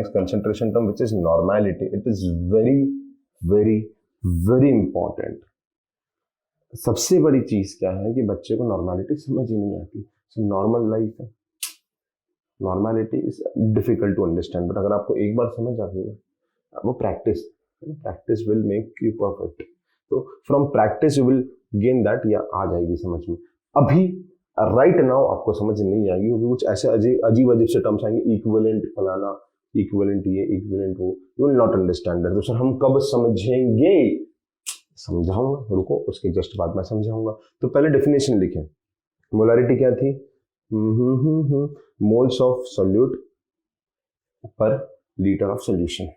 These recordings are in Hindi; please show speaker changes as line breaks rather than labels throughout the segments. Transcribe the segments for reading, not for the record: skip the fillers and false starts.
next concentration term which is normality. It is very very very important. सबसे बड़ी चीज क्या है कि बच्चे को नॉर्मलिटी समझ ही नहीं आती. सो नॉर्मल लाइफ है, normality is difficult to understand, but अगर आपको एक बार समझ आ गई ना, वो practice will make you perfect. तो from practice you will gain that, या आ जाएगी समझ में. अभी राइट नाउ आपको समझ नहीं आएगी क्योंकि कुछ ऐसे अजीब अजीब से टर्म्स आएंगे, इक्विवेलेंट फलाना, इक्विवेलेंट ये, इक्विवेलेंट वो, you will not understand that. तो सर हम कब समझेंगे? समझाऊंगा, रुको, उसके जस्ट बाद में समझाऊंगा. तो पहले डेफिनेशन लिखें. मोलारिटी क्या थी? Moles of solute per litre of solution.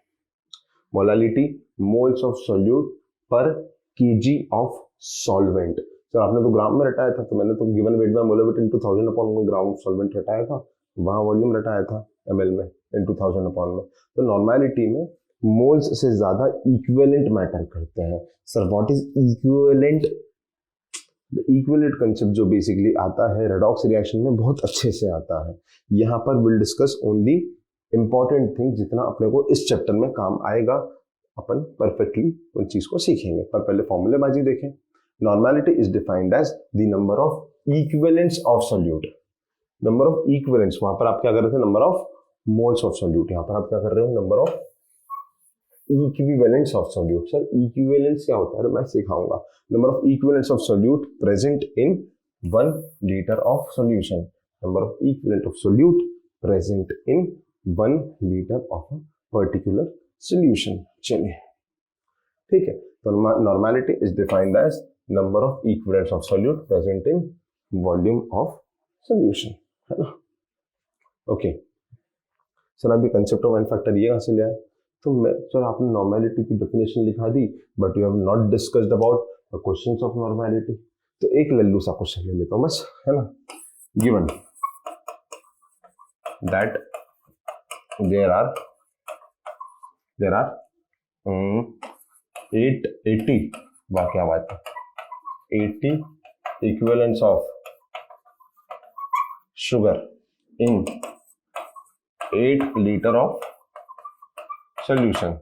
Molarity moles of solute per kg of solvent. Sir आपने तो ग्राम में रटाया था, तो मैंने तो गिवन वेट में molar weight into 1000 upon gram solvent रटाया था, वहां वॉल्यूम रटाया था एमएल में इनटू 1000 अपॉन में. तो नॉर्मलिटी में मोल्स से ज्यादा इक्विवेलेंट मैटर करते हैं. Sir what is equivalent? The equivalent concept जो बेसिकली आता है रेडॉक्स रिएक्शन में बहुत अच्छे से आता है. यहाँ पर will discuss only important thing, जितना अपने को इस चैप्टर में काम आएगा अपन परफेक्टली उन चीज को सीखेंगे. पर पहले फॉर्मूलेबाजी देखें. Normality is defined as the number of equivalents of solute. Number of equivalents, वहां पर आप क्या कर रहे थे? Number of moles of solute. यहाँ पर आप क्या कर रहे हो? Number of equivalents of solute. Sir equivalents क्या होता है? मैं सिखाऊंगा. Number of equivalents of solute present in 1 litre of solution. Number of equivalent of solute present in 1 litre of a particular solution. चलिए ठीक है. तो normality is defined as number of equivalents of solute present in volume of solution, है ना? ओके सर, अभी कंसेप्ट ऑफ एन फैक्टर ये कहां से ले आए? तो सर आपने नॉर्मलिटी की डेफिनेशन लिखा दी, but you have not discussed about the questions of normality. तो एक लल्लू सा क्वेश्चन ले लेता हूं बस, है ना. गिवन दैट देयर आर 880, वाह क्या बात है, 80 equivalents of sugar in 8 liter of solution.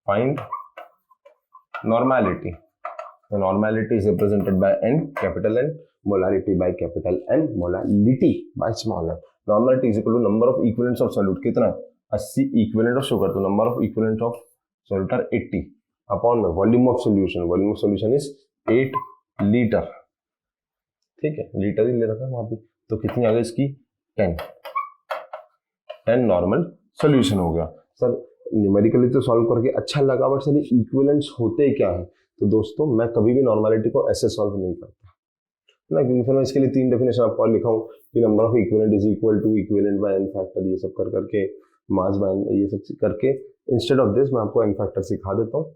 Find normality. The normality is represented by N, capital N, molarity by capital N, molality by small n. Normality is equal to number of equivalents of solute. कितना? 80 equivalent of sugar. तो number of equivalent of solute are 80 upon volume of solution. Volume of solution is 8 liter. ठीक है, लीटर ही ले रखा है वहां पे. तो कितनी आ गई इसकी? 10 नॉर्मल सॉल्यूशन हो गया. सर न्यूमेरिकली तो सॉल्व करके अच्छा लगा, बट सर इक्विवेलेंट्स होते क्या है? तो दोस्तों मैं कभी भी नॉर्मलिटी को ऐसे सॉल्व नहीं करता ना, क्योंकि फिर मैं इसके लिए 3 डेफिनेशन आपको लिखा हूँ कि number of equivalent is equal to equivalent by n factor, ये सब कर करके मास बाय ये सब करके. इंस्टेड ऑफ दिस मैं आपको एन फैक्टर सिखा देता हूँ.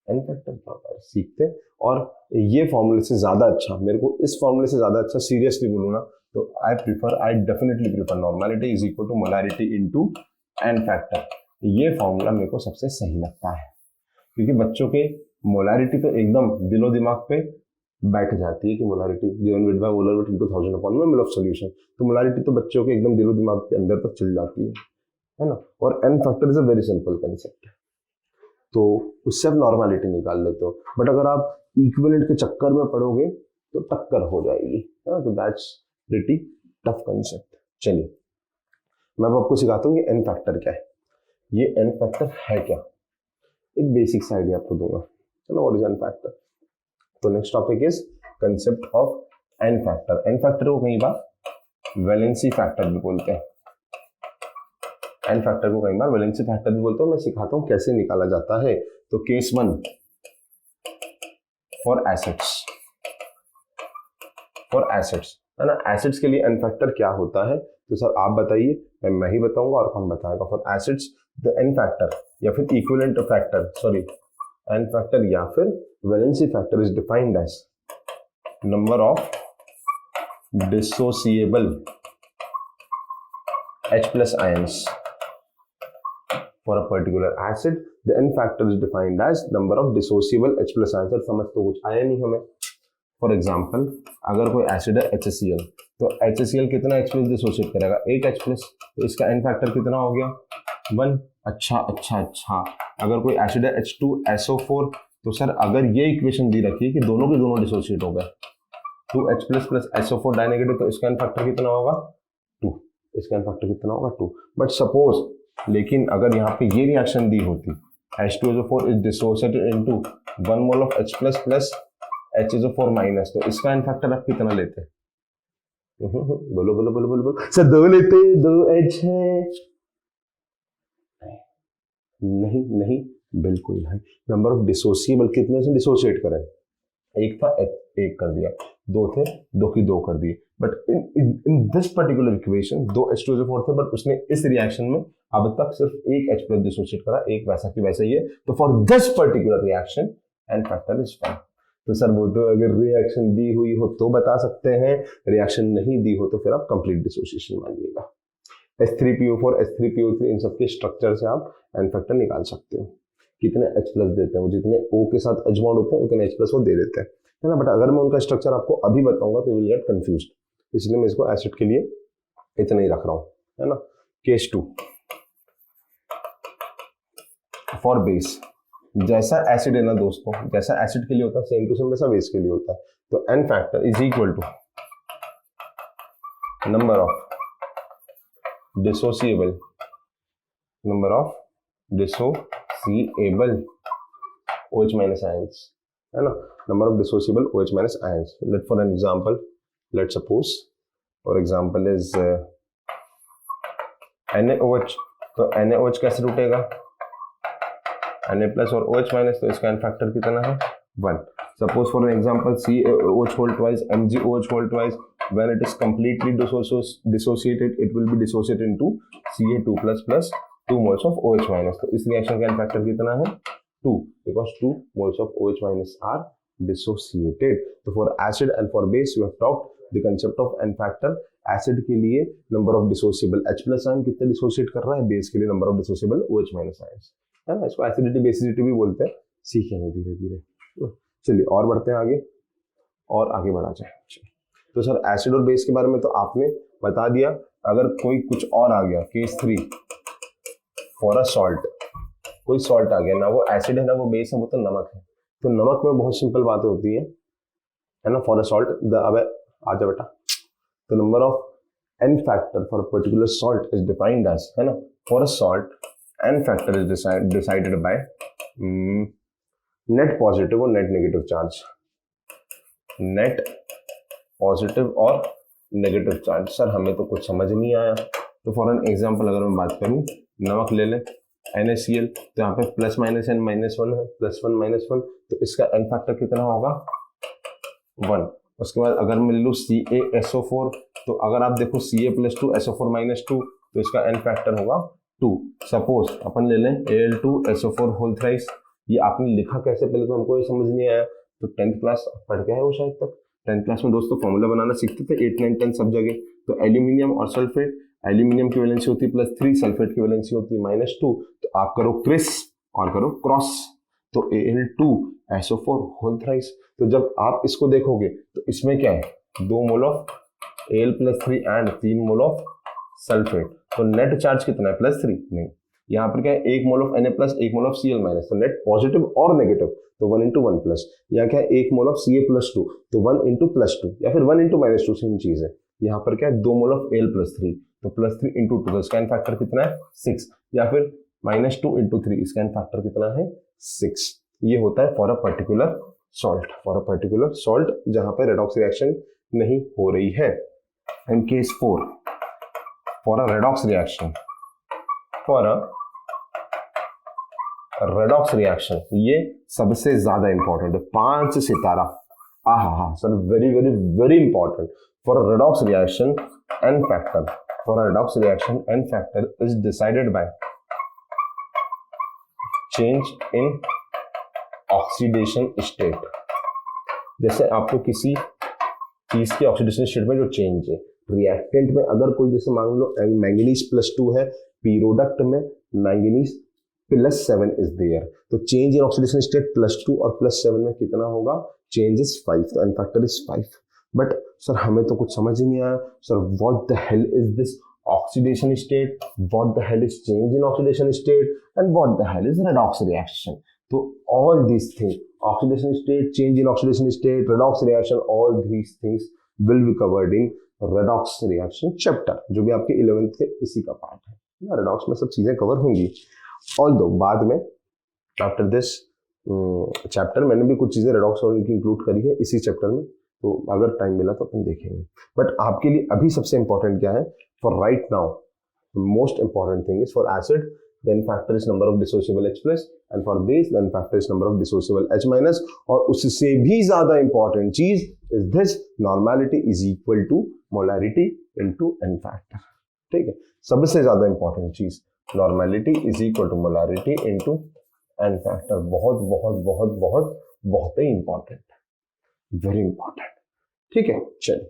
एन फैक्टर क्या होता है सीखते. और ये फॉर्मूले से ज्यादा अच्छा, मेरे को इस फॉर्मूले से ज्यादा अच्छा सीरियसली बोलूँ ना, तो I definitely prefer normality is equal to molarity into n factor. ये फॉर्मूला मेरे को सबसे सही लगता है, क्योंकि बच्चों के मोलारिटी तो एकदम दिलो दिमाग पे बैठ जाती है कि molarity given weight by molar weight into 1000 upon mole of solution. तो मोलारिटी तो बच्चों के एकदम दिलो दिमाग के अंदर तक चल जाती है ना. और n factor is a very simple concept, तो उससे आप नॉर्मलिटी निकाल लेते हो. बट अगर आप इक्विवेलेंट के चक्कर में पड़ोगे तो टक्कर हो जाएगी, है ना. तो दैट्स प्रीटी टफ कंसेप्ट. चलिए मैं अब आपको सिखाता हूँ कि एन फैक्टर क्या है. ये एन फैक्टर है क्या, एक बेसिक सा आइडिया आपको दूंगा, है ना. What is n factor? तो next topic is concept of n factor. N factor को कई बार वैलेंसी फैक्टर भी बोलते हैं. एन फैक्टर को कई बार वैलेंसी फैक्टर भी बोलते हैं. मैं सिखाता हूं कैसे निकाला जाता है. तो केस 1 फॉर एसिड्स, है ना. एसिड्स के लिए एन फैक्टर क्या होता है? तो सर आप बताइए, मैं ही बताऊंगा और कौन बताएगा? For acids the n factor या फिर equivalent factor, sorry n factor या फिर valency factor is defined as number of dissociable H+ ions for a particular acid. The N factor is defined as number of dissociable H+ ions. समझ तो कुछ आया नहीं हमें. फॉर एग्जाम्पल अगर कोई एसिड है HCl, तो HCl कितना H प्लस डिसोशिएट करेगा, एक H प्लस, तो इसका एन फैक्टर कितना हो गया 1। अच्छा, अगर कोई एसिड है H2SO4, तो सर अगर ये इक्वेशन दी रखी है कि दोनों के दोनों डिसोशिएट हो गए, 2H प्लस प्लस SO4 डाइनेगेटिव, तो इसका एन फैक्टर कितना होगा 2, इसका एन फैक्टर कितना होगा 2। बट सपोज, लेकिन अगर यहाँ पे ये रिएक्शन दी होती, H2SO4 is dissociated into 1 mole of H plus plus HSO4 minus, तो इसका एन फैक्टर आप कितना लेते हैं? बोलो बोलो बोलो बोलो बोलो सर, 2 लेते, 2H है, नहीं बिल्कुल नहीं। नंबर ऑफ डिसोसिएबल कितने से डिसोशिएट करें, एक था एक कर दिया, 2 थे 2 की 2 कर दिए, but in this particular equation 2 H2SO4 थे, बट उसने इस रिएक्शन में अब तक सिर्फ एक H प्लस डिसोशिएट करा, एक वैसा की वैसा ही है, तो for this particular reaction n factor is 1। तो सर वो तो अगर रिएक्शन दी हुई हो तो बता सकते हैं, रिएक्शन नहीं दी हो तो फिर आप कंप्लीट डिसोसिएशन मानिएगा। H3PO4 H3PO3 इन सबके स्ट्रक्चर से आप एन फैक्टर निकाल सकते हो, कितने H प्लस देते हैं वो, जितने O के साथ H बॉन्ड होते हैं उतने H प्लस वो दे देते हैं, है ना। बट अगर मैं उनका स्ट्रक्चर आपको अभी बताऊंगा तो विल गेट कंफ्यूज्ड, इसलिए मैं इसको एसिड के लिए इतना ही रख रहा हूँ, है ना। केस 2 फॉर बेस, जैसा एसिड है ना दोस्तों, जैसा एसिड के लिए होता है सेम टू सेम वैसा बेस के लिए होता है, तो n factor is equal to number of dissociable OH minus ions, है ना, number of dissociable OH minus ions. Let for N example, let suppose for example is NaOH, तो NaOH कैसे टूटेगा, Na प्लस और OH माइनस, तो इसका एन फैक्टर कितना है 1। Suppose for N example CaOH whole twice MgOH whole twice, when it is completely dissociated it will be dissociated into Ca2 plus plus 2 moles of OH minus, तो इस रिएक्शन का एन फैक्टर कितना है 2, because 2 moles of OH minus are dissociated। तो for acid and for base you have talked the concept of n factor। Acid के लिए number of dissociable H plus ion कितने डिसोशिएट कर रहा है, बेस के लिए number of dissociable OH minus ions, है ना। इसको एसिडिटी बेसिसिटी भी बोलते हैं, सीखेंगे धीरे धीरे। चलिए और बढ़ते हैं आगे, और आगे बढ़ा जाए। तो सर एसिड और बेस के बारे में तो आपने बता दिया, अगर कोई कुछ और आ गया, केस 3 फॉर अ सॉल्ट, कोई सॉल्ट आ गया, ना वो एसिड है ना वो बेस है, वो तो नमक है, तो नमक में बहुत सिंपल बातें होती है ना। फॉर अ सॉल्ट अब आजा बेटा, तो number of n factor for a particular salt is defined as, है ना, for a salt n factor is decided by net positive और net negative charge, net positive और नेगेटिव चार्ज। सर हमें तो कुछ समझ नहीं आया, तो फॉर एन एग्जांपल अगर मैं बात करूं, नमक ले लें NaCl, तो यहाँ पे प्लस माइनस n माइनस 1 है, प्लस 1 माइनस 1, तो इसका एन फैक्टर कितना होगा 1। उसके बाद अगर मैं लूँ CaSO4, तो अगर आप देखो Ca प्लस 2 SO4 माइनस 2, तो इसका एन फैक्टर होगा 2। सपोज अपन ले लें Al2SO4 होल थ्राइस, ये आपने लिखा कैसे पहले तो हमको ये समझ नहीं आया, तो 10th क्लास पढ़ गए हो शायद तक, 10th क्लास में दोस्तों फॉर्मूला बनाना सीखते थे 8, 9, 10 सब जगह। तो एल्यूमिनियम और सल्फेट, एल्यूमिनियम की वैलेंसी होती है +3, सल्फेट की वैलेंसी होती है -2, तो आप करो क्रिस और करो क्रॉस, तो Al2SO4 होल थ्राइस। तो जब आप इसको देखोगे तो इसमें क्या है, 2 mole of Al+3 and 3 mole of sulphate, तो नेट चार्ज कितना है +3, नहीं, यहाँ पर क्या है 1 mole of Na plus 1 mole of Cl minus, तो नेट पॉजिटिव और नेगेटिव, तो 1 × 1 प्लस, यहाँ क्या है 1 मोल ऑफ Ca+2, तो 1 × +2 या फिर 1 × -2 सेम चीज है। यहाँ पर क्या है 2 मोल ऑफ Al+3, तो +3 × 2, तो इसका एन फैक्टर कितना है 6, या फिर -2 × 3, इसका एन फैक्टर कितना है 6। ये होता है for a particular salt, for a particular salt जहां पर रेडॉक्स रिएक्शन नहीं हो रही है। In case 4 for a redox reaction, for a redox reaction, ये सबसे ज्यादा इंपॉर्टेंट है, 5 सितारा, आहा sir, very very very important. For a redox reaction n factor, for a redox reaction n factor is decided by change in oxidation state. जैसे आपको किसी चीज के ऑक्सीडेशन स्टेट में जो चेंज है, रिएक्टेंट में अगर कोई जैसे मान लो मैंगनीज +2 है, प्रोडक्ट में मैंगनीज +7 इज देयर, तो चेंज इन ऑक्सीडेशन स्टेट +2 और +7 में कितना होगा, चेंज इज 5, तो n factor is 5। But sir हमें तो कुछ समझ ही नहीं आया sir, what the hell is this oxidation state, what the hell is change in oxidation state, and what the hell is redox reaction. तो all these things, oxidation state, change in oxidation state, redox reaction, all these things will be covered in redox reaction chapter, जो भी आपके 11th के इसी का पार्ट है। रेडॉक्स में सब चीजें कवर होंगी। ऑल्दो बाद में आफ्टर दिस चैप्टर मैंने भी कुछ चीजें रेडॉक्स की इंक्लूड करी है इसी चैप्टर में, तो अगर टाइम मिला तो अपन देखेंगे। बट आपके लिए अभी सबसे इंपॉर्टेंट क्या है, for right now most important thing is for acid then factor is number of dissociable H plus, and for base then factor is number of dissociable H minus, और उससे भी ज्यादा इंपॉर्टेंट चीज is this normality is equal to molarity into n factor। ठीक है, सबसे ज्यादा इंपॉर्टेंट चीज normality is equal to molarity into n factor, बहुत बहुत बहुत बहुत बहुत ही इंपॉर्टेंट, वेरी इंपॉर्टेंट। ठीक है, चलिए।